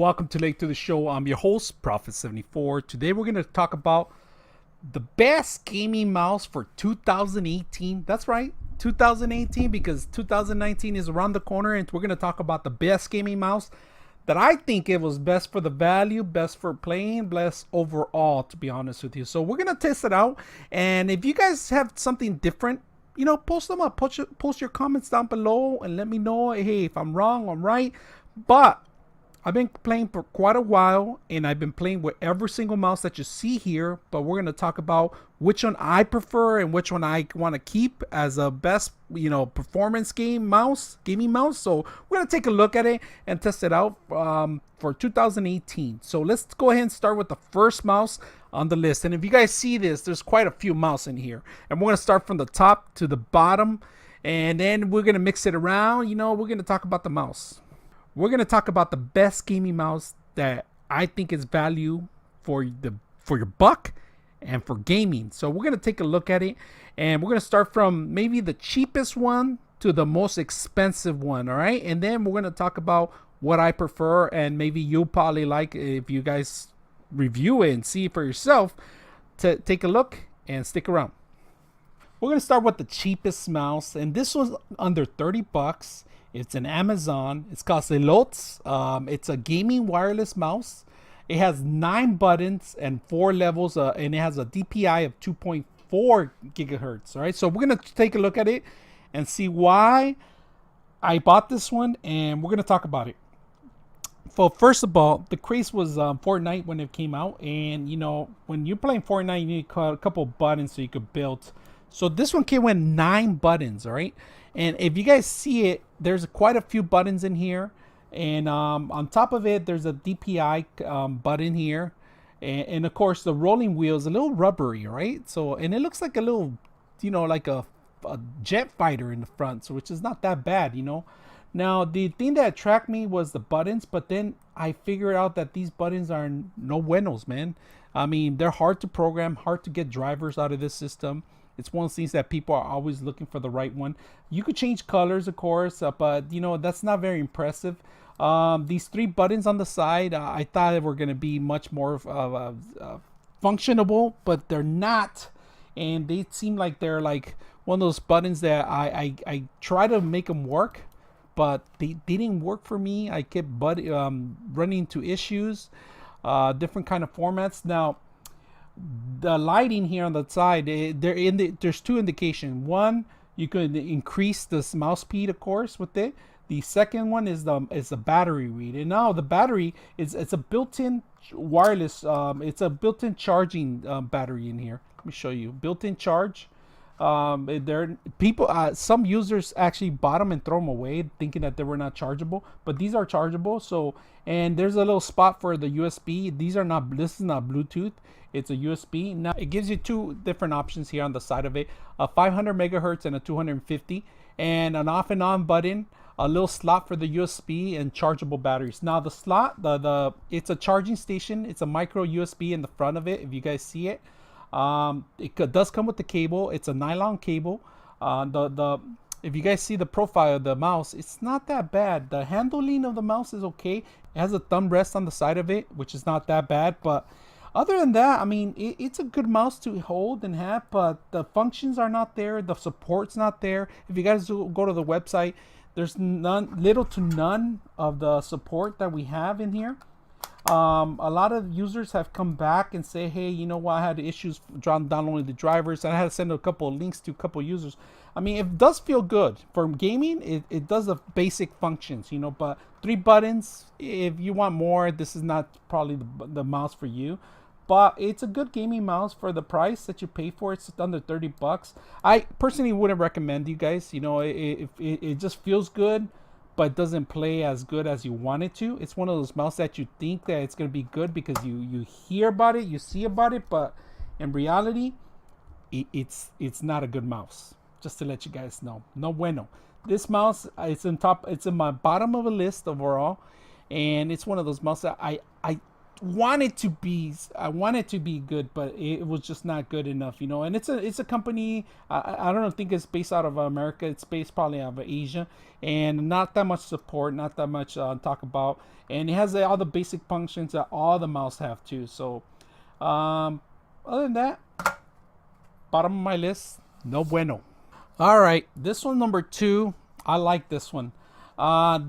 welcome to Late to the Show. I'm your host, Prophet74. Today we're going to talk about the best gaming mouse for 2018. That's right, 2018, because 2019 is around the corner, and we're going to talk about the best gaming mouse that I think it was best for the value, best for playing, best overall, to be honest with you. So we're going to test it out, and if you guys have something different, post them up, post your comments down below and let me know, hey, if I'm wrong, I'm right. But I've been playing for quite a while, and I've been playing with every single mouse that you see here, but we're going to talk about which one I prefer and which one I want to keep as a best, performance gaming mouse. So we're going to take a look at it and test it out for 2018. So let's go ahead and start with the first mouse on the list. And if you guys see this, there's quite a few mouse in here, and we're going to start from the top to the bottom, and then we're going to mix it around. We're going to talk about the mouse. We're going to talk about the best gaming mouse that I think is value for your buck and for gaming. So we're going to take a look at it, and we're going to start from maybe the cheapest one to the most expensive one, all right? And then we're going to talk about what I prefer, and maybe you'll probably like, if you guys review it and see it for yourself, to take a look and stick around. We're going to start with the cheapest mouse, and this was under 30 bucks. It's an Amazon. It's called Zelotes. It's a gaming wireless mouse. It has 9 buttons and 4 levels, and it has a DPI of 2.4 gigahertz. All right, so we're gonna take a look at it and see why I bought this one, and we're gonna talk about it. Well, first of all, the craze was Fortnite when it came out, and when you're playing Fortnite, you need a couple buttons so you could build. So this one came with 9 buttons, all right? And if you guys see it, there's quite a few buttons in here. And on top of it, there's a DPI button here. And of course, the rolling wheel is a little rubbery, right? So, and it looks like a little, like a jet fighter in the front, so which is not that bad, Now, the thing that attracted me was the buttons, but then I figured out that these buttons are no buenos, man. I mean, they're hard to program, hard to get drivers out of this system. It's one of those things that people are always looking for the right one. You could change colors, of course, but that's not very impressive. These 3 buttons on the side, I thought they were going to be much more functionable, but they're not. And they seem like they're like one of those buttons that I try to make them work, but they didn't work for me. I kept running into issues, different kind of formats. Now, the lighting here on the side, there's 2 indications. One, you could increase the mouse speed, of course, with it. The second one is the battery read. And now the battery it's a built-in wireless. It's a built-in charging battery in here. Let me show you. Built-in charge. Some users actually bought them and throw them away, thinking that they were not chargeable, but these are chargeable. So, and there's a little spot for the USB. This is not Bluetooth. It's a USB. Now it gives you 2 different options here on the side of it: a 500 megahertz and a 250, and an off and on button, a little slot for the USB, and chargeable batteries. Now the slot, it's a charging station. It's a micro USB in the front of it, if you guys see it. It does come with the cable. It's a nylon cable. If you guys see the profile of the mouse, it's not that bad. The handling of the mouse is okay. It has a thumb rest on the side of it, which is not that bad. But other than that, I mean, it's a good mouse to hold and have, but the functions are not there. The support's not there. If you guys go to the website, there's little to none of the support that we have in here. A lot of users have come back and say, hey, you know what, I had issues downloading the drivers, and I had to send a couple of links to a couple of users. I mean, it does feel good for gaming. It does the basic functions, but 3 buttons. If you want more, this is not probably the mouse for you, but it's a good gaming mouse for the price that you pay for. It's under 30 bucks. I personally wouldn't recommend you guys. It just feels good, but doesn't play as good as you want it to. It's one of those mouse that you think that it's going to be good because you hear about it, you see about it, but in reality, it's not a good mouse. Just to let you guys know. No bueno. This mouse, it's in my bottom of a list overall, and it's one of those mouse that wanted to be, I wanted to be good, but it was just not good enough, you know. And it's a company, I don't think it's based out of America. It's based probably out of Asia, and not that much support, not that much talk about, and it has all the basic functions that all the mouse have too. So other than that, bottom of my list, no bueno. All right, this one, number 2. I like this one.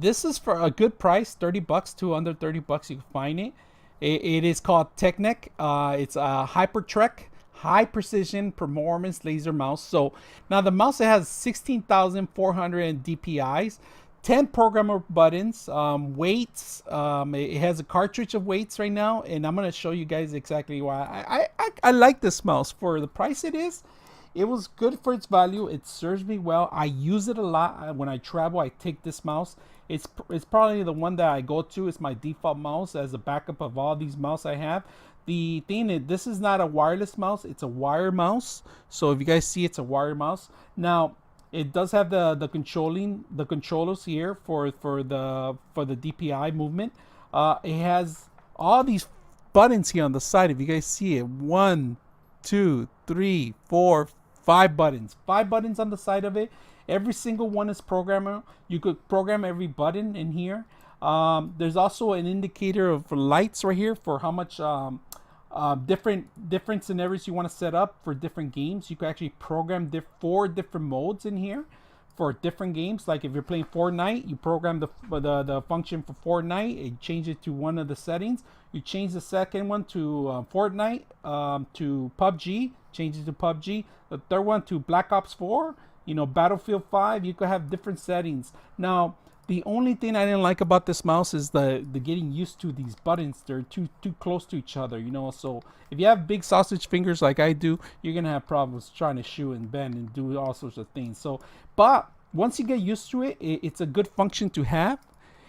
This is for a good price, 30 bucks to under 30 bucks. You can find it. It is called TeckNet. It's a HYPERTRAK high precision performance laser mouse. So now the mouse, it has 16,400 DPIs, 10 programmable buttons, weights. It has a cartridge of weights right now, and I'm gonna show you guys exactly why I like this mouse for the price it is. It was good for its value. It serves me well. I use it a lot. When I travel, I take this mouse. It's probably the one that I go to. It's my default mouse as a backup of all these mouse I have. The thing is, this is not a wireless mouse. It's a wire mouse. So if you guys see, it's a wire mouse. Now, it does have the controllers here for the DPI movement. It has all these buttons here on the side. If you guys see it, 1, 2, 3, 4, 5 buttons. 5 buttons on the side of it. Every single one is programmable. You could program every button in here. There's also an indicator of lights right here for how much different scenarios you want to set up for different games. You can actually program 4 different modes in here for different games. Like if you're playing Fortnite, you program the function for Fortnite. It changes it to one of the settings. You change the second one to Fortnite, to PUBG, changes to PUBG. The third one to Black Ops 4, you know, Battlefield 5. You could have different settings. Now, the only thing I didn't like about this mouse is the getting used to these buttons. They're too close to each other, you know. So if you have big sausage fingers like I do, you're gonna have problems trying to shoot and bend and do all sorts of things. So, but once you get used to it, it's a good function to have.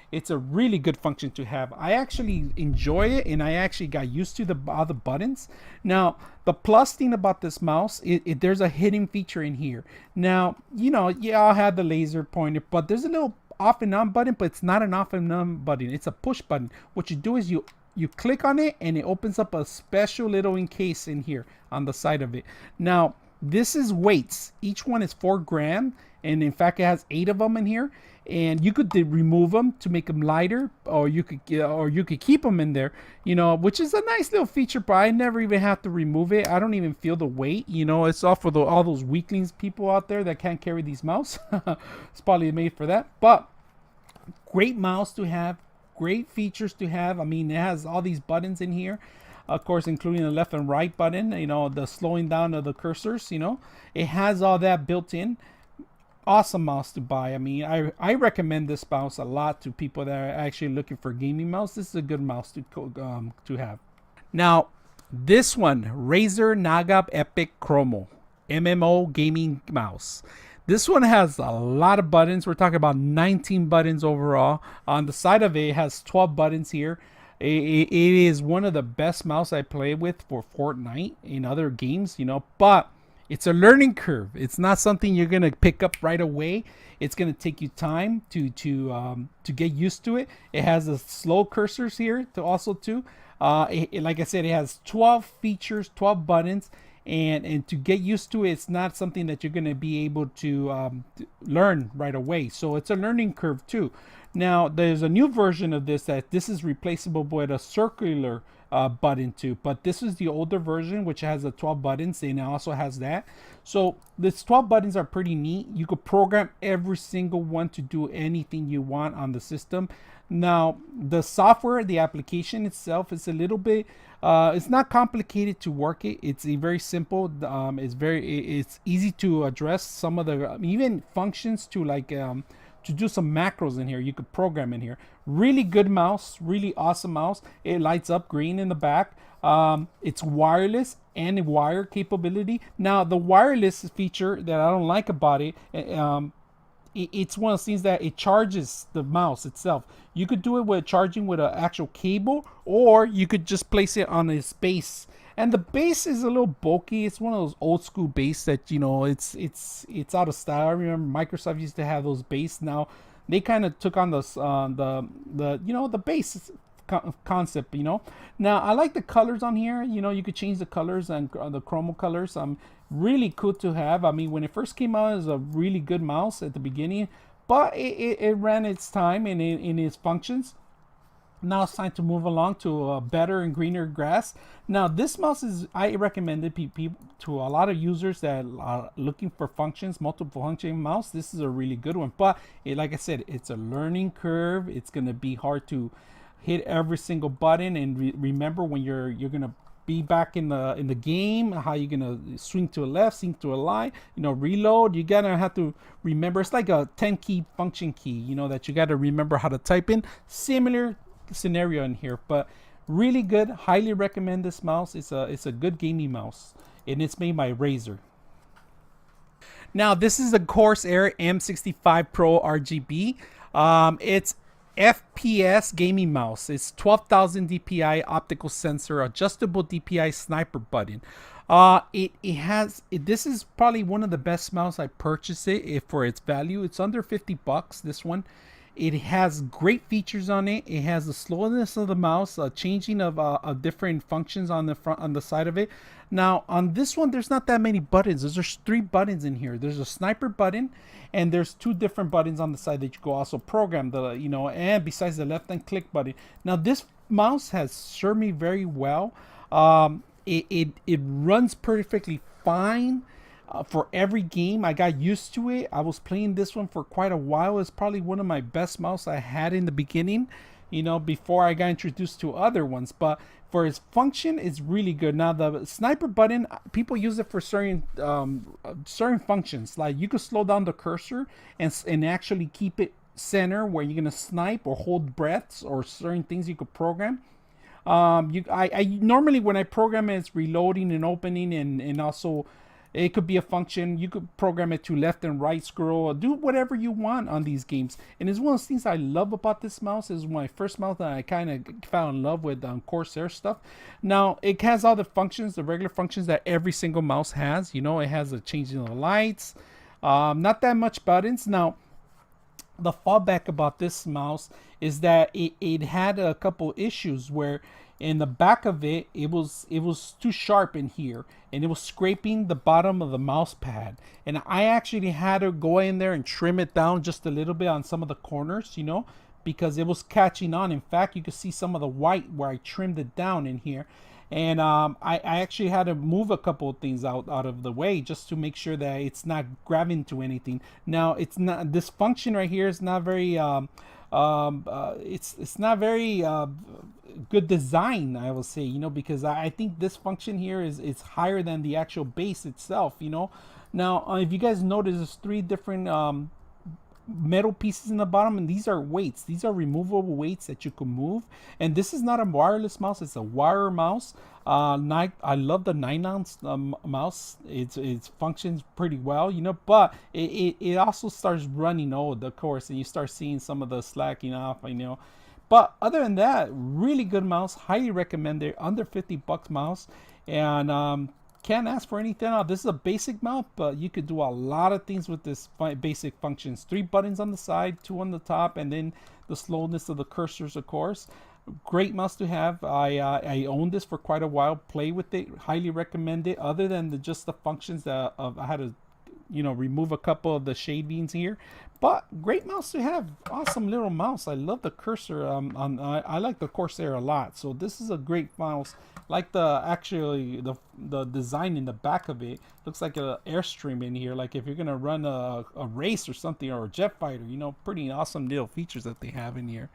It's a really good function to have. I actually enjoy it, and I actually got used to the other buttons. Now, the plus thing about this mouse, there's a hidden feature in here. Now, you know, yeah, I'll have the laser pointer, but there's a little off and on button, but it's not an off and on button. It's a push button. What you do is you click on it, and it opens up a special little encase in here on the side of it. Now, this is weights. Each one is 4 grams, and in fact, it has 8 of them in here. And you could remove them to make them lighter, or you could keep them in there, you know, which is a nice little feature. But I never even have to remove it. I don't even feel the weight, you know. It's all for all those weaklings people out there that can't carry these mouse. It's probably made for that. But great mouse to have, great features to have. I mean, it has all these buttons in here, of course, including the left and right button, you know, the slowing down of the cursors, you know. It has all that built in. Awesome mouse to buy. I mean, I recommend this mouse a lot to people that are actually looking for gaming mouse. This is a good mouse to have. Now, this one, Razer Naga Epic Chroma MMO gaming mouse. This one has a lot of buttons. We're talking about 19 buttons overall. On the side of it, it has 12 buttons here. It is one of the best mouse I play with for Fortnite in other games, you know, but it's a learning curve. It's not something you're gonna pick up right away. It's gonna take you time to get used to it. It has the slow cursors here to also too. Like I said, it has 12 features, 12 buttons, and to get used to it, it's not something that you're gonna be able to learn right away. So it's a learning curve too. Now there's a new version of this that this is replaceable with a circular button too, but this is the older version, which has the 12 buttons, and it also has that. So these 12 buttons are pretty neat. You could program every single one to do anything you want on the system. Now the software, the application itself is a little bit it's not complicated to work it. It's very simple. It's easy to address some of the even functions to like to do some macros in here. You could program in here. Really good mouse, really awesome mouse. It lights up green in the back. It's wireless and wire capability. Now the wireless feature that I don't like about it, it's one of those things that it charges the mouse itself. You could do it with charging with an actual cable, or you could just place it on its base. And the base is a little bulky. It's one of those old school base that, you know, it's out of style. I remember Microsoft used to have those base. Now they kind of took on the you know, the base concept, you know. Now I like the colors on here. You know, you could change the colors and the chroma colors. Really cool to have. I mean, when it first came out, it was a really good mouse at the beginning, but it ran its time in its functions. Now it's time to move along to a better and greener grass. Now this mouse is, I recommend it to a lot of users that are looking for functions, multiple function mouse. This is a really good one, but like I said, it's a learning curve. It's gonna be hard to hit every single button and remember when you're gonna be back in the game, how you're gonna swing to a left, swing to a right, you know, reload. You gotta have to remember. It's like a 10 key function key, you know, that you gotta remember how to type in. Similar scenario in here, but really good. Highly recommend this mouse. It's a good gaming mouse, and it's made by Razer. Now this is the Corsair M65 Pro RGB. It's FPS gaming mouse. It's 12,000 DPI optical sensor, adjustable DPI sniper button. This is probably one of the best mouse I purchased for its value. It's under $50. This one. It has great features on it. It has the slowness of the mouse, changing of different functions on the front, on the side of it. Now on this one, there's not that many buttons. There's 3 buttons in here. There's a sniper button, and there's 2 different buttons on the side that you can also program. You know, and besides the left-hand click button. Now this mouse has served me very well. It runs perfectly fine. For every game. I got used to it. I was playing this one for quite a while. It's probably one of my best mouse I had in the beginning, you know, before I got introduced to other ones. But for its function, it's really good. Now the sniper button, people use it for certain functions. Like you could slow down the cursor and actually keep it center where you're gonna snipe or hold breaths, or certain things you could program. I normally, when I program it, it's reloading and opening, and also it could be a function. You could program it to left and right scroll, or do whatever you want on these games. And it's one of those things I love about this mouse. Is my first mouse that I kind of fell in love with Corsair stuff. Now it has all the functions, the regular functions that every single mouse has. You know, it has a changing of the lights, not that much buttons. Now the fallback about this mouse is that it had a couple issues where in the back of it, it was too sharp in here, and it was scraping the bottom of the mouse pad. And I actually had to go in there and trim it down just a little bit on some of the corners, you know, because it was catching on. In fact, you could see some of the white where I trimmed it down in here. And I actually had to move a couple of things out of the way just to make sure that it's not grabbing to anything. Now it's not, this function right here is not very it's not very good design, I will say, you know, because I think this function here is higher than the actual base itself, you know. Now if you guys notice, there's 3 different metal pieces in the bottom, and these are weights. These are removable weights that you can move. And this is not a wireless mouse, it's a wire mouse. I love the 9-ounce mouse. It functions pretty well, you know, but it also starts running old, of course, and you start seeing some of the slacking off, you know. But other than that, really good mouse. Highly recommend it. Under $50 mouse, and can't ask for anything else. This is a basic mouse, but you could do a lot of things with this basic functions. 3 buttons on the side, 2 on the top, and then the slowness of the cursors, of course. Great mouse to have. I owned this for quite a while. Play with it. Highly recommend it. Other than just the functions that I had to, you know, remove a couple of the shadings here, but great mouse to have. Awesome little mouse. I love the cursor. I like the Corsair a lot, so this is a great mouse. Like the design in the back of it looks like an Airstream in here. Like if you're gonna run a race or something, or a jet fighter, you know, pretty awesome little features that they have in here.